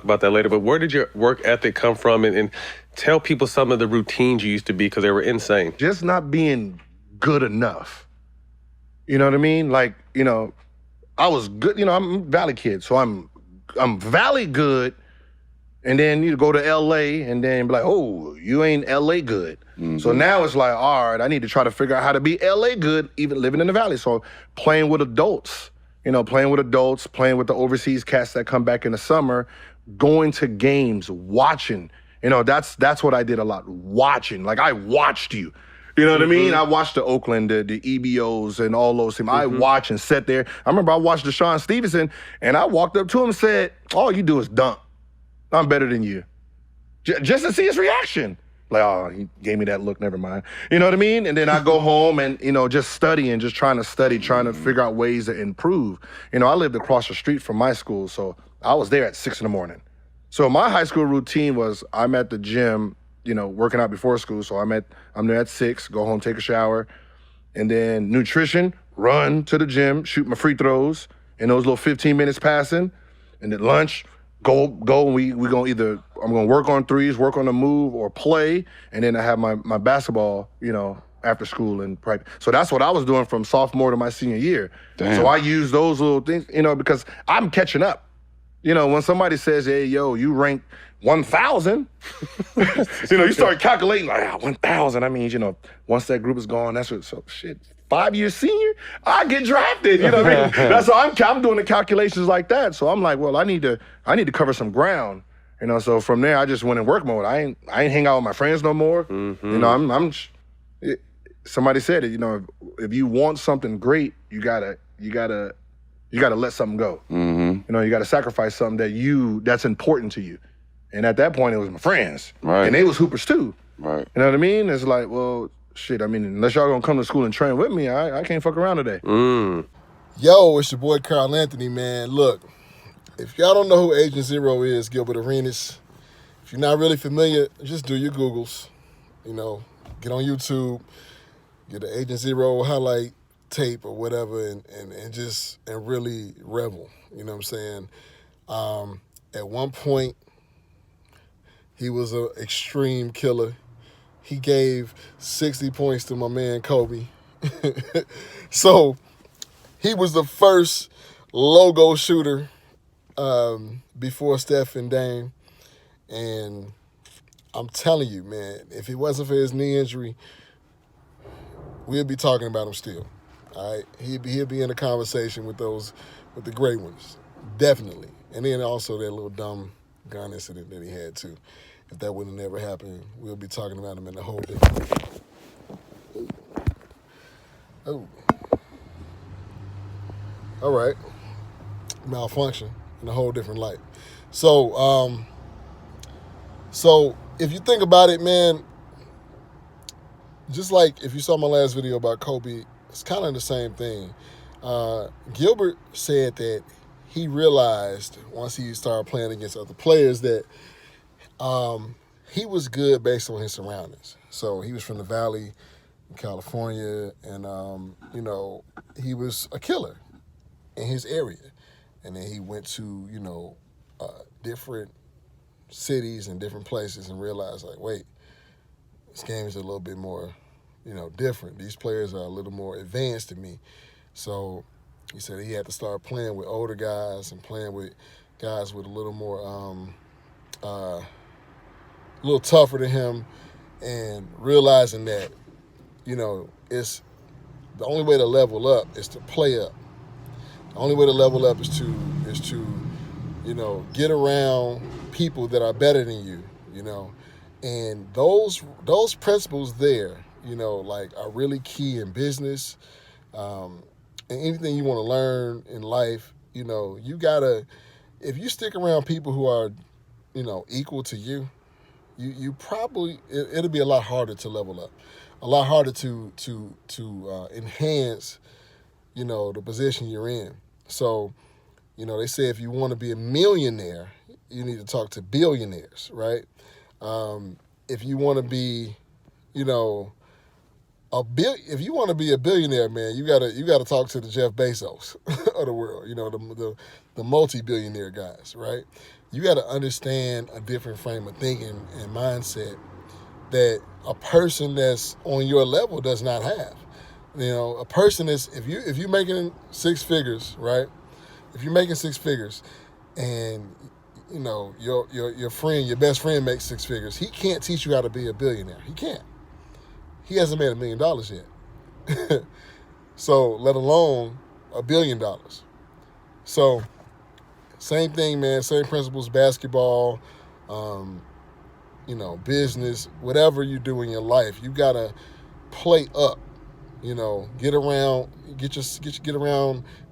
about that later, but where did your work ethic come from? And tell people some of the routines you used to be, because they were insane. Just not being good enough. You know what I mean? Like, I was good. I'm a Valley kid, so I'm Valley good, and then you go to L.A. and then be like, oh, you ain't L.A. good. Mm-hmm. So now it's like, all right, I need to try to figure out how to be L.A. good, even living in the Valley. So playing with adults, playing with the overseas cats that come back in the summer, going to games, watching. That's what I did a lot, watching. Like, I watched you. You know what I mean? I watched the Oakland, the EBOs, and all those things. I watched and sat there. I remember I watched Deshaun Stevenson, and I walked up to him and said, all you do is dunk. I'm better than you. Just to see his reaction. Like, oh, he gave me that look, never mind. You know what I mean? And then I go home and, just studying, just trying to study, trying to figure out ways to improve. I lived across the street from my school, so I was there at 6 a.m. So my high school routine was I'm at the gym, working out before school. So I'm there at 6, go home, take a shower, and then nutrition, run to the gym, shoot my free throws, and those little 15 minutes passing, and then lunch, go, and we gonna I'm gonna work on threes, work on the move, or play, and then I have my basketball, after school and practice. So that's what I was doing from sophomore to my senior year. Damn. So I use those little things, because I'm catching up. When somebody says, hey, yo, you ranked 1,000, you start calculating, like, 1,000. I mean, once that group is gone, that's what, so shit, 5 years senior, I get drafted, what I mean? That's how I'm doing the calculations like that. So I'm like, well, I need to cover some ground, so from there, I just went in work mode. I ain't hang out with my friends no more. Mm-hmm. Somebody said it, if you want something great, you gotta let something go. Mm-hmm. You gotta sacrifice something that's important to you. And at that point, it was my friends. Right. And they was hoopers too. Right. You know what I mean? It's like, well, shit, I mean, unless y'all gonna come to school and train with me, I can't fuck around today. Yo, it's your boy Carl Anthony, man. Look, if y'all don't know who Agent Zero is, Gilbert Arenas, if you're not really familiar, just do your Googles. Get on YouTube, get the Agent Zero highlight tape or whatever, and really revel. You know what I'm saying? At one point, he was an extreme killer. He gave 60 points to my man Kobe. So he was the first logo shooter before Steph and Dame. And I'm telling you, man, if it wasn't for his knee injury, we'd be talking about him still. All right, he'd be in a conversation with the great ones, definitely. And then also that little dumb gun incident that he had too. If that would have never happened, we'll be talking about him in a whole different. Oh, all right, malfunction in a whole different light. So if you think about it, man, just like if you saw my last video about Kobe. It's kind of the same thing. Gilbert said that he realized once he started playing against other players that he was good based on his surroundings. So he was from the Valley in California, and he was a killer in his area. And then he went to different cities and different places and realized, like, wait, this game is a little bit more different. These players are a little more advanced than me. So he said he had to start playing with older guys and playing with guys with a little more, a little tougher than him, and realizing that, it's the only way to level up is to play up. The only way to level up is to get around people that are better than you, and those principles there, are really key in business, and anything you want to learn in life. You gotta, if you stick around people who are, equal to you, you probably, it'll be a lot harder to level up, a lot harder to enhance, the position you're in. So, they say if you want to be a millionaire, you need to talk to billionaires, right? If you want to be, If you want to be a billionaire, man, you gotta talk to the Jeff Bezos of the world. You know, the multi-billionaire guys, right? You got to understand a different frame of thinking and mindset that a person that's on your level does not have. You know, a person is if you're making six figures, right? If you're making six figures, and you know your friend, your best friend makes six figures, he can't teach you how to be a billionaire. He can't. He hasn't made $1 million yet. So let alone $1 billion. So same thing, man. Same principles. Basketball, business, whatever you do in your life, you gotta play up. You know, get around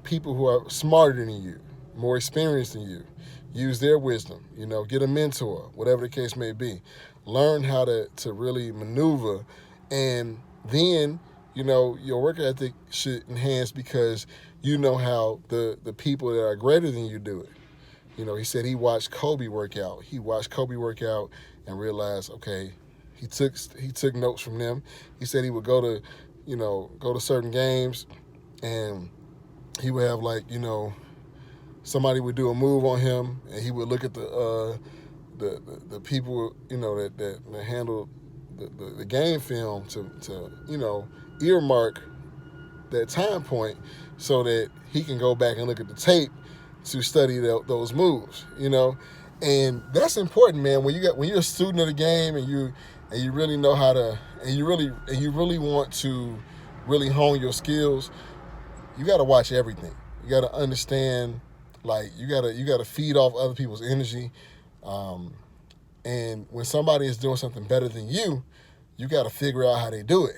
people who are smarter than you, more experienced than you. Use their wisdom. You know, get a mentor, whatever the case may be. Learn how to really maneuver, and then your work ethic should enhance because you know how the people that are greater than you do it. You know, he said he watched Kobe work out. He watched Kobe work out and realized, okay, he took notes from them. He said he would go to certain games, and he would have somebody would do a move on him, and he would look at the people that handle the game film to earmark that time point so that he can go back and look at the tape to study those moves, and that's important, man. When you're a student of the game and you really know how to and you really want to really hone your skills, you got to watch everything. You got to understand, you got to feed off other people's energy, and when somebody is doing something better than you, you got to figure out how they do it.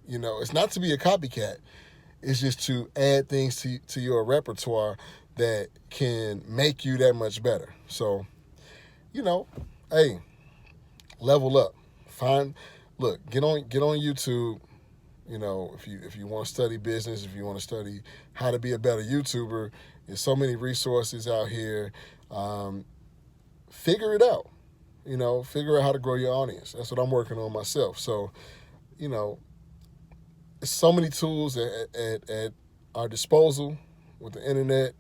It's not to be a copycat. It's just to add things to your repertoire that can make you that much better. So, hey, level up. Get on YouTube. If you want to study business, if you want to study how to be a better YouTuber, there's so many resources out here. Figure it out. Figure out how to grow your audience. That's what I'm working on myself. So, there's so many tools at our disposal with the internet,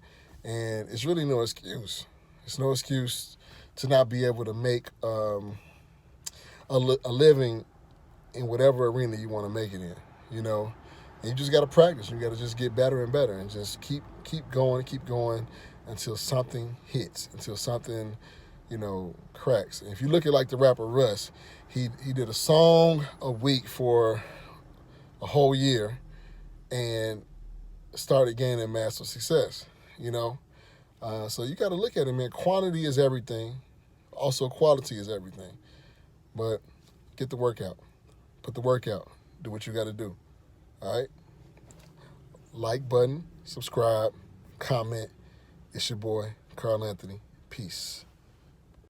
and it's really no excuse. It's no excuse to not be able to make a living in whatever arena you want to make it in. And you just got to practice. You got to just get better and better, and just keep going until something hits, until something cracks. And if you look at the rapper Russ, he did a song a week for a whole year and started gaining massive success. So you got to look at it, man. Quantity is everything. Also, quality is everything. But get the workout. Put the work out. Do what you got to do. All right? Like button, subscribe, comment. It's your boy, Carl Anthony. Peace.